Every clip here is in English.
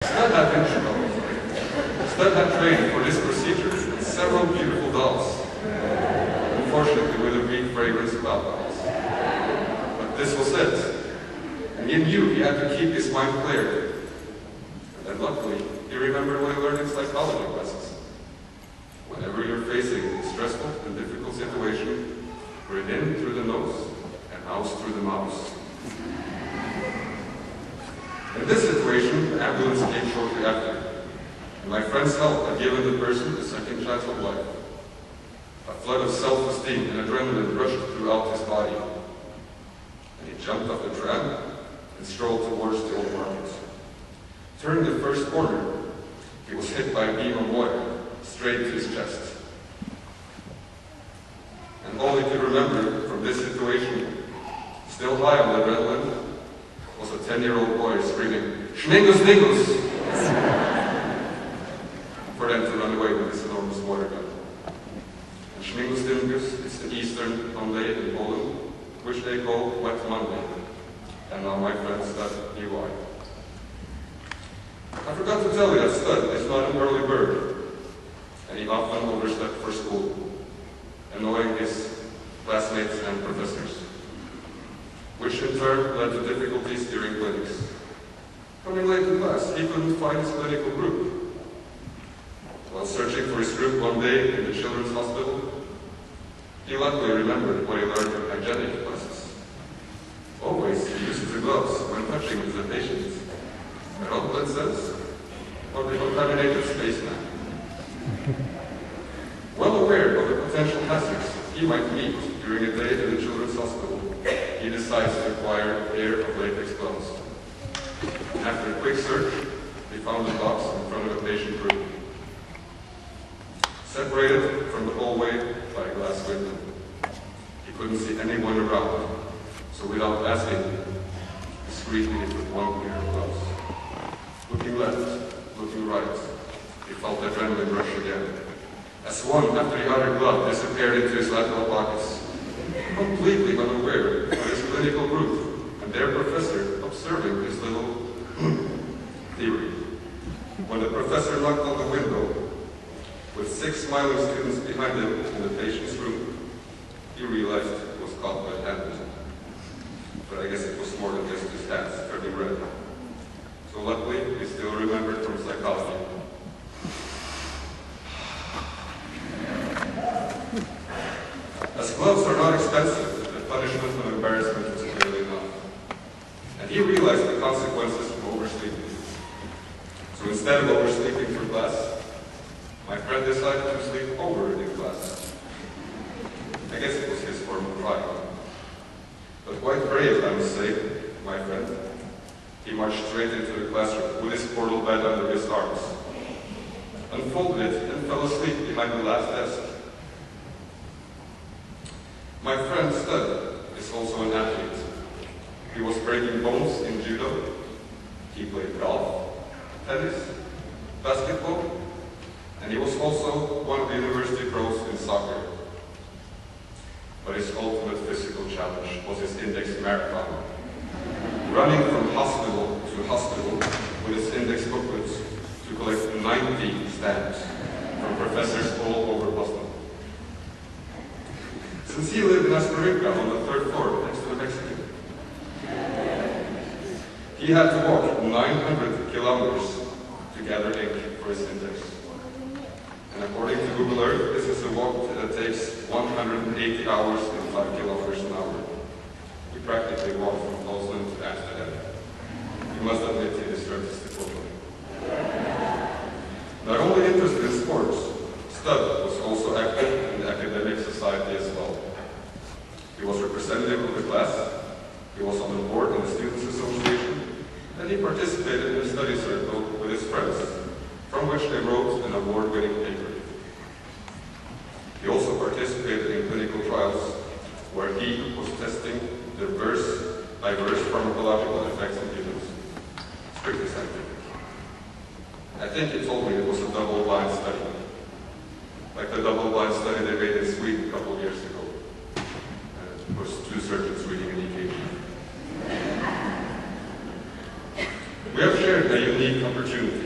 Stud had trained for this procedure with several beautiful dolls, unfortunately with a weak fragrance of alcohols. But this was it, and he knew he had to keep his mind clear. And luckily, he remembered what he learned in psychology classes. Whenever you're facing a stressful and difficult situation, breathe in through the nose and out through the mouth. In this situation, the ambulance came shortly after, and my friend's help had given the person a second chance of life. A flood of self-esteem and adrenaline rushed throughout his body, and he jumped off the tram and strolled towards the old market. Turning the first corner, he was hit by a beam of water straight to his chest. And all he could remember from this situation, still high on adrenaline, was a 10-year-old boy screaming, "Schmingus, Mingus!" for them to run away with this enormous water gun. And Schmingus Mingus is the Eastern Monday in Poland, which they call Wet Monday. And now my friend Stud knew why. I forgot to tell you that Stud is not an early bird, and he often overslept for school, annoying his classmates and professors, which in turn led to difficulties during clinics. Coming late to class, he couldn't find his clinical group. While searching for his group one day in the children's hospital, he luckily remembered what he learned in hygienic classes. Always he uses the gloves when touching with the patient. Well, that says, or the contaminated spaceman. Well aware of the potential hazards he might meet during a day in the children's hospital, he decides to acquire a pair of latex gloves. After a quick search, he found a box in front of a patient group, separated from the hallway by a glass window. He couldn't see anyone around, so without asking, discreetly he put one pair of gloves. Looking left, looking right, he felt adrenaline rush again, as one after the other glove disappeared into his lateral pockets, completely unaware of his clinical group and their professor observing his little theory. When the professor knocked on the window, with 6 smiling students behind him in the patient's room, he realized he was caught red-handed. But I guess it was more than just his hands turning red. So luckily, he still remembered from psychology. As gloves are not expensive, the punishment of embarrassment was clearly enough. And he realized the consequences of oversleeping. So instead of oversleeping for class, my friend decided to sleep over in class. I guess it was his form of pride. But quite brave, I must say, my friend. He marched straight into the classroom with his portal bed under his arms, unfolded it, and fell asleep behind the last desk. My friend Stud is also an athlete. He was breaking bones in judo. He played golf, tennis, basketball, and he was also one of the university pros in soccer. But his ultimate physical challenge was his index marathon, running from hospital to hospital with his index booklets to collect 90 stamps from professors all over Poznan. Since he lived in Asperinka on the 3rd floor next to the Mexican, he had to walk 900 kilometers to gather ink for his index. And according to Google Earth, this is a walk that takes 180 hours and 5 kilometers an hour. He practically walked from Poznan to Amsterdam. You must admit he deserves this diploma. Not only interested in sports, Stud was also active in the academic society as well. He was representative of the class, he was on the board in the Students' Association, and he participated in a study circle with his friends, from which they wrote an award-winning paper. He also participated in clinical trials, where he was testing diverse pharmacological effects in humans. Strictly scientific. I think he told me it was a double-blind study, like the double-blind study they made in Sweden a couple of years ago. It was 2 surgeons reading an EKG. We have shared a unique opportunity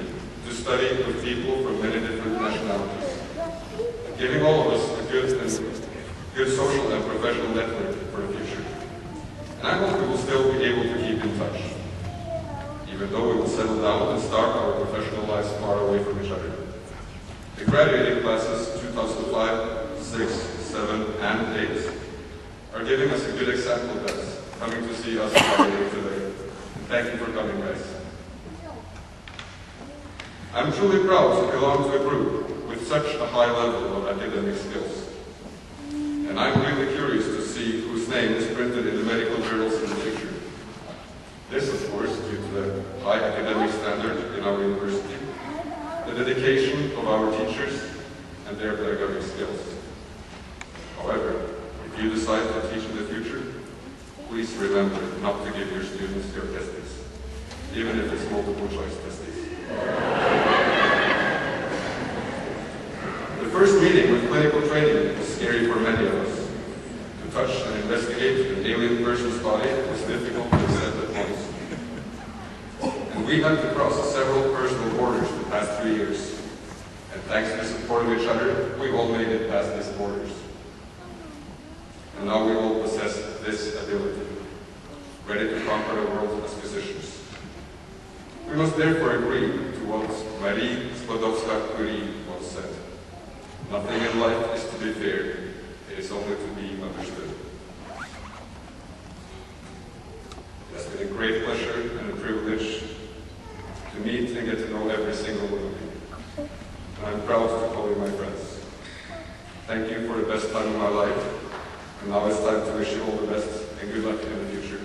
study with people from many different nationalities, giving all of us a good social and professional network for the future. And I hope we will still be able to keep in touch, even though we will settle down and start our professional lives far away from each other. The graduating classes 2005, 6, 7, and 8 are giving us a good example of that, coming to see us graduating today. And thank you for coming, guys. I'm truly proud to belong to a group with such a high level of academic skills. And I'm really curious to see whose name is printed in the medical journals in the future. This, of course, due to the high academic standard in our university, the dedication of our teachers, and their pedagogic skills. However, if you decide to teach in the future, please remember not to give your students your testes, even if it's multiple choice testes. The first meeting with clinical training was scary for many of us. To touch and investigate an alien person's body was difficult to accept at once. And we had to cross several personal borders the past 3 years. And thanks to the support of each other, we all made it past these borders. And now we all possess this ability, ready to conquer the world as physicians. We must therefore agree to what Marie Skłodowska-Curie once said. Nothing in life is to be feared, it is only to be understood. It has been a great pleasure and a privilege to meet and get to know every single one of you. And I'm proud to call you my friends. Thank you for the best time of my life, and now it's time to wish you all the best and good luck in the future.